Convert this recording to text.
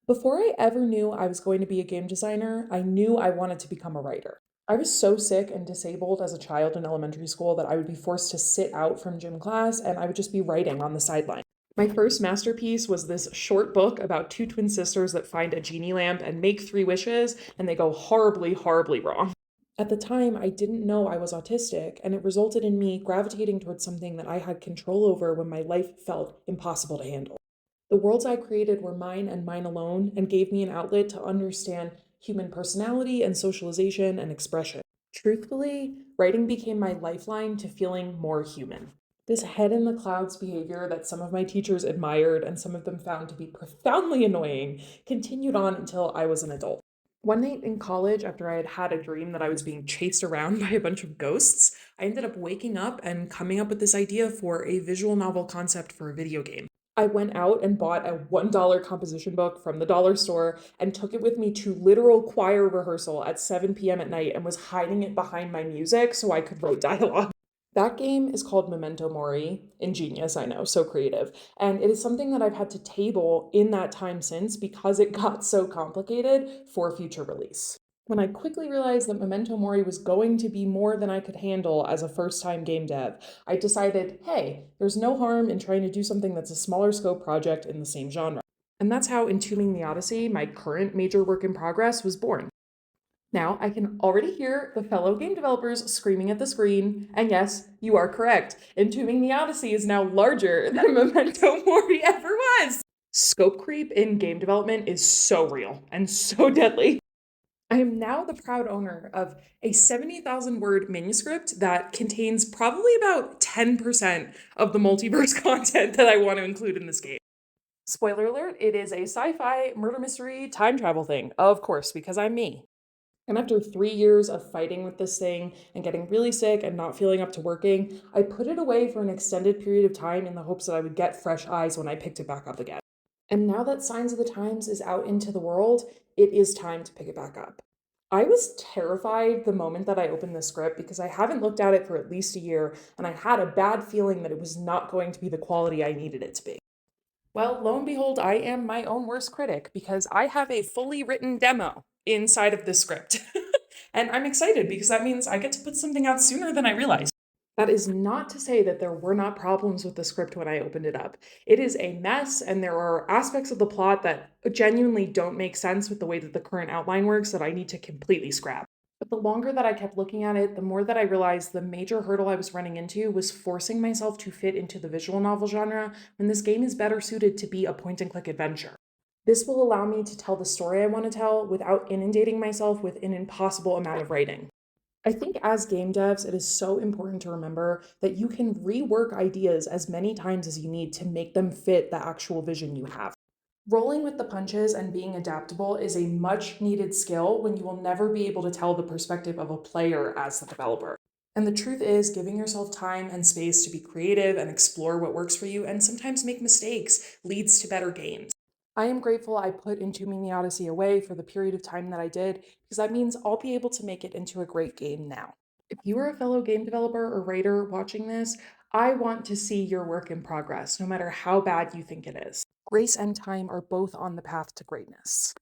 Before I ever knew I was going to be a game designer, I knew I wanted to become a writer. I was so sick and disabled as a child in elementary school that I would be forced to sit out from gym class and I would just be writing on the sideline. My first masterpiece was this short book about two twin sisters that find a genie lamp and make three wishes, and they go horribly, horribly wrong. At the time, I didn't know I was autistic, and it resulted in me gravitating towards something that I had control over when my life felt impossible to handle. The worlds I created were mine and mine alone, and gave me an outlet to understand human personality and socialization and expression. Truthfully, writing became my lifeline to feeling more human. This head in the clouds behavior that some of my teachers admired and some of them found to be profoundly annoying continued on until I was an adult. One night in college, after I had had a dream that I was being chased around by a bunch of ghosts, I ended up waking up and coming up with this idea for a visual novel concept for a video game. I went out and bought a $1 composition book from the dollar store and took it with me to literal choir rehearsal at 7 p.m. at night and was hiding it behind my music so I could write dialogue. That game is called Memento Mori. Ingenious, I know, so creative. And it is something that I've had to table in that time since because it got so complicated for future release. When I quickly realized that Memento Mori was going to be more than I could handle as a first time game dev, I decided, hey, there's no harm in trying to do something that's a smaller scope project in the same genre. And that's how Entombing the Odyssey, my current major work in progress, was born. Now, I can already hear the fellow game developers screaming at the screen, and yes, you are correct. Entombing the Odyssey is now larger than Memento Mori ever was. Scope creep in game development is so real and so deadly. I am now the proud owner of a 70,000 word manuscript that contains probably about 10% of the multiverse content that I want to include in this game. Spoiler alert, it is a sci fi murder mystery time travel thing, of course, because I'm me. And after 3 years of fighting with this thing and getting really sick and not feeling up to working, I put it away for an extended period of time in the hopes that I would get fresh eyes when I picked it back up again. And now that Signs of the Times is out into the world, it is time to pick it back up. I was terrified the moment that I opened the script because I haven't looked at it for at least a year, and I had a bad feeling that it was not going to be the quality I needed it to be. Well, lo and behold, I am my own worst critic because I have a fully written demo inside of this script. And I'm excited because that means I get to put something out sooner than I realized. That is not to say that there were not problems with the script when I opened it up. It is a mess, and there are aspects of the plot that genuinely don't make sense with the way that the current outline works that I need to completely scrap. But the longer that I kept looking at it, the more that I realized the major hurdle I was running into was forcing myself to fit into the visual novel genre when this game is better suited to be a point and click adventure. This will allow me to tell the story I want to tell without inundating myself with an impossible amount of writing. I think as game devs, it is so important to remember that you can rework ideas as many times as you need to make them fit the actual vision you have. Rolling with the punches and being adaptable is a much needed skill when you will never be able to tell the perspective of a player as the developer. And the truth is, giving yourself time and space to be creative and explore what works for you and sometimes make mistakes leads to better games. I am grateful I put Entombing the Odyssey away for the period of time that I did, because that means I'll be able to make it into a great game now. If you are a fellow game developer or writer watching this, I want to see your work in progress, no matter how bad you think it is. Grace and time are both on the path to greatness.